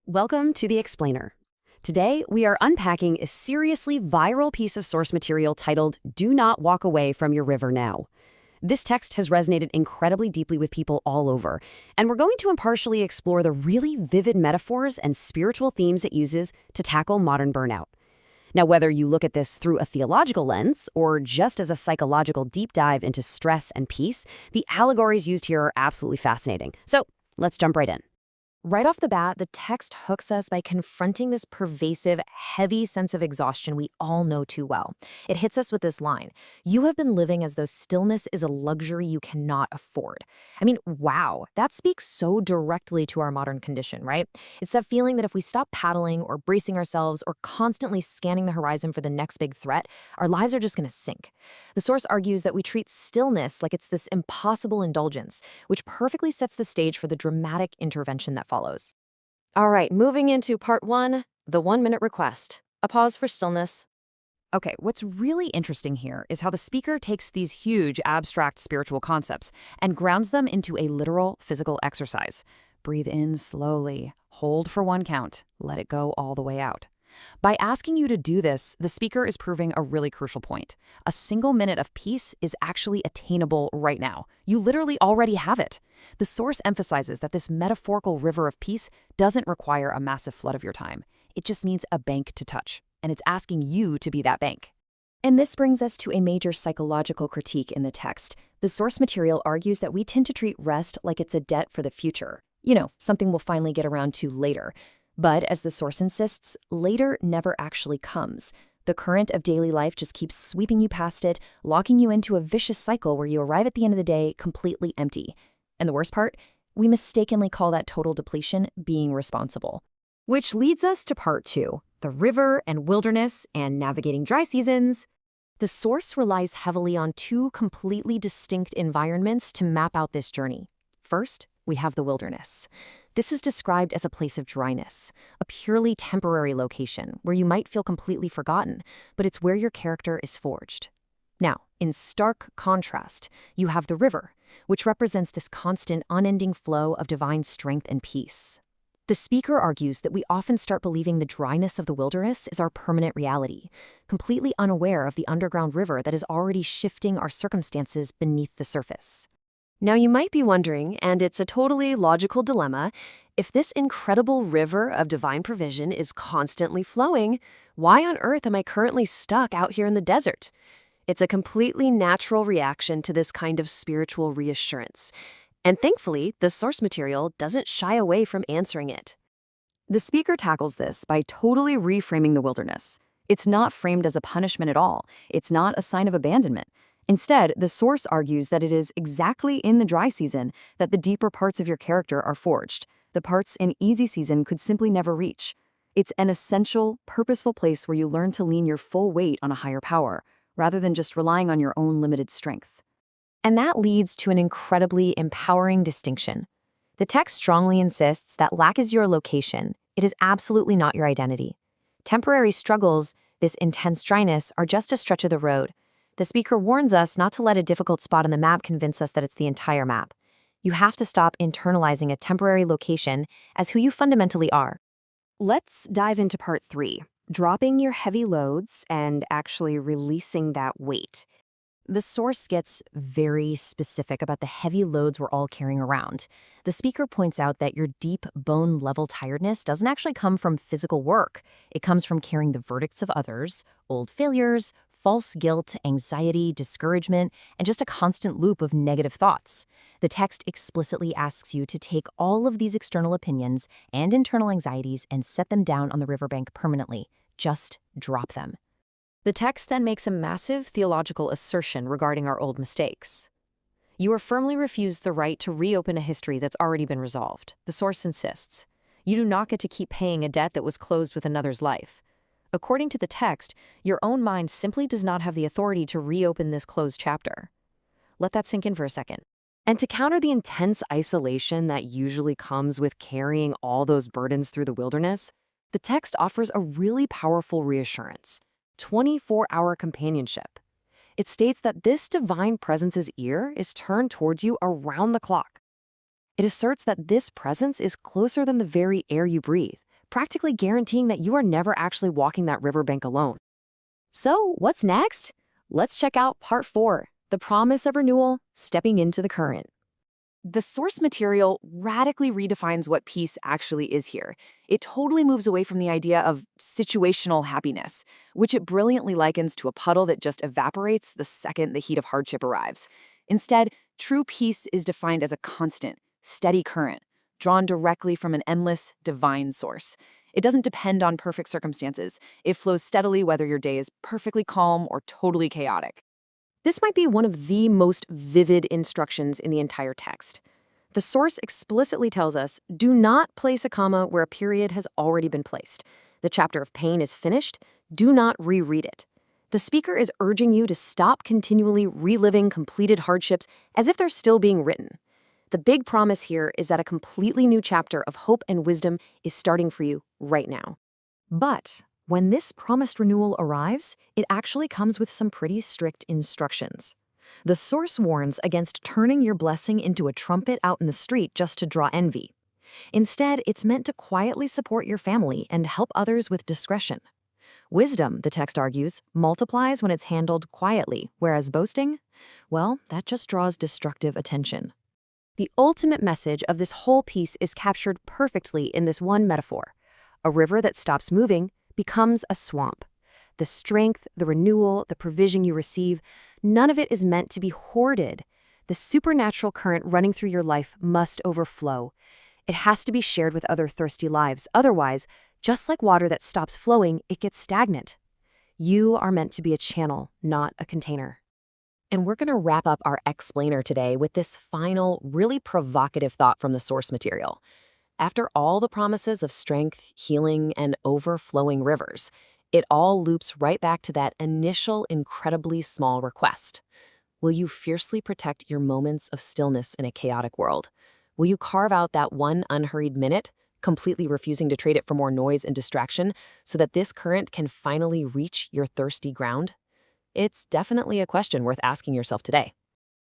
Welcome to The Explainer. Today, we are unpacking a seriously viral piece of source material titled, "Do Not Walk Away from Your River Now." This text has resonated incredibly deeply with people all over, and we're going to impartially explore the really vivid metaphors and spiritual themes it uses to tackle modern burnout. Now, whether you look at this through a theological lens or just as a psychological deep dive into stress and peace, the allegories used here are absolutely fascinating. So, let's jump right in. Right off the bat, the text hooks us by confronting this pervasive, heavy sense of exhaustion we all know too well. It hits us with this line: "You have been living as though stillness is a luxury you cannot afford." I mean, wow, that speaks so directly to our modern condition, right? It's that feeling that if we stop paddling or bracing ourselves or constantly scanning the horizon for the next big threat, our lives are just going to sink. The source argues that we treat stillness like it's this impossible indulgence, which perfectly sets the stage for the dramatic intervention that follows. All right, moving into part one, the 1-minute request. A pause for stillness. Okay, what's really interesting here is how the speaker takes these huge, abstract spiritual concepts and grounds them into a literal physical exercise. Breathe in slowly, hold for 1 count, let it go all the way out. By asking you to do this, the speaker is proving a really crucial point. A single minute of peace is actually attainable right now. You literally already have it. The source emphasizes that this metaphorical river of peace doesn't require a massive flood of your time. It just needs a bank to touch, and it's asking you to be that bank. And this brings us to a major psychological critique in the text. The source material argues that we tend to treat rest like it's a debt for the future. Something we'll finally get around to later. But as the source insists, later never actually comes. The current of daily life just keeps sweeping you past it, locking you into a vicious cycle where you arrive at the end of the day completely empty. And the worst part? We mistakenly call that total depletion being responsible. Which leads us to part 2, the river and wilderness and navigating dry seasons. The source relies heavily on 2 completely distinct environments to map out this journey. First, we have the wilderness. This is described as a place of dryness, a purely temporary location where you might feel completely forgotten, but it's where your character is forged. Now, in stark contrast, you have the river, which represents this constant, unending flow of divine strength and peace. The speaker argues that we often start believing the dryness of the wilderness is our permanent reality, completely unaware of the underground river that is already shifting our circumstances beneath the surface. Now you might be wondering, and it's a totally logical dilemma, if this incredible river of divine provision is constantly flowing, why on earth am I currently stuck out here in the desert? It's a completely natural reaction to this kind of spiritual reassurance. And thankfully, the source material doesn't shy away from answering it. The speaker tackles this by totally reframing the wilderness. It's not framed as a punishment at all. It's not a sign of abandonment. Instead, the source argues that it is exactly in the dry season that the deeper parts of your character are forged. The parts in easy season could simply never reach. It's an essential, purposeful place where you learn to lean your full weight on a higher power, rather than just relying on your own limited strength. And that leads to an incredibly empowering distinction. The text strongly insists that lack is your location. It is absolutely not your identity. Temporary struggles, this intense dryness, are just a stretch of the road. The speaker warns us not to let a difficult spot on the map convince us that it's the entire map. You have to stop internalizing a temporary location as who you fundamentally are. Let's dive into part 3, dropping your heavy loads and actually releasing that weight. The source gets very specific about the heavy loads we're all carrying around. The speaker points out that your deep bone-level tiredness doesn't actually come from physical work. It comes from carrying the verdicts of others, old failures, false guilt, anxiety, discouragement, and just a constant loop of negative thoughts. The text explicitly asks you to take all of these external opinions and internal anxieties and set them down on the riverbank permanently. Just drop them. The text then makes a massive theological assertion regarding our old mistakes. You are firmly refused the right to reopen a history that's already been resolved. The source insists. You do not get to keep paying a debt that was closed with another's life. According to the text, your own mind simply does not have the authority to reopen this closed chapter. Let that sink in for a second. And to counter the intense isolation that usually comes with carrying all those burdens through the wilderness, the text offers a really powerful reassurance: 24-hour companionship. It states that this divine presence's ear is turned towards you around the clock. It asserts that this presence is closer than the very air you breathe, practically guaranteeing that you are never actually walking that riverbank alone. So, what's next? Let's check out part 4, the promise of renewal, stepping into the current. The source material radically redefines what peace actually is here. It totally moves away from the idea of situational happiness, which it brilliantly likens to a puddle that just evaporates the second the heat of hardship arrives. Instead, true peace is defined as a constant, steady current, drawn directly from an endless, divine source. It doesn't depend on perfect circumstances. It flows steadily whether your day is perfectly calm or totally chaotic. This might be one of the most vivid instructions in the entire text. The source explicitly tells us, do not place a comma where a period has already been placed. The chapter of pain is finished. Do not reread it. The speaker is urging you to stop continually reliving completed hardships as if they're still being written. The big promise here is that a completely new chapter of hope and wisdom is starting for you right now. But when this promised renewal arrives, it actually comes with some pretty strict instructions. The source warns against turning your blessing into a trumpet out in the street just to draw envy. Instead, it's meant to quietly support your family and help others with discretion. Wisdom, the text argues, multiplies when it's handled quietly, whereas boasting, well, that just draws destructive attention. The ultimate message of this whole piece is captured perfectly in this one metaphor. A river that stops moving becomes a swamp. The strength, the renewal, the provision you receive, none of it is meant to be hoarded. The supernatural current running through your life must overflow. It has to be shared with other thirsty lives. Otherwise, just like water that stops flowing, it gets stagnant. You are meant to be a channel, not a container. And we're going to wrap up our explainer today with this final, really provocative thought from the source material. After all the promises of strength, healing, and overflowing rivers, it all loops right back to that initial, incredibly small request. Will you fiercely protect your moments of stillness in a chaotic world? Will you carve out that one unhurried minute, completely refusing to trade it for more noise and distraction, so that this current can finally reach your thirsty ground? It's definitely a question worth asking yourself today.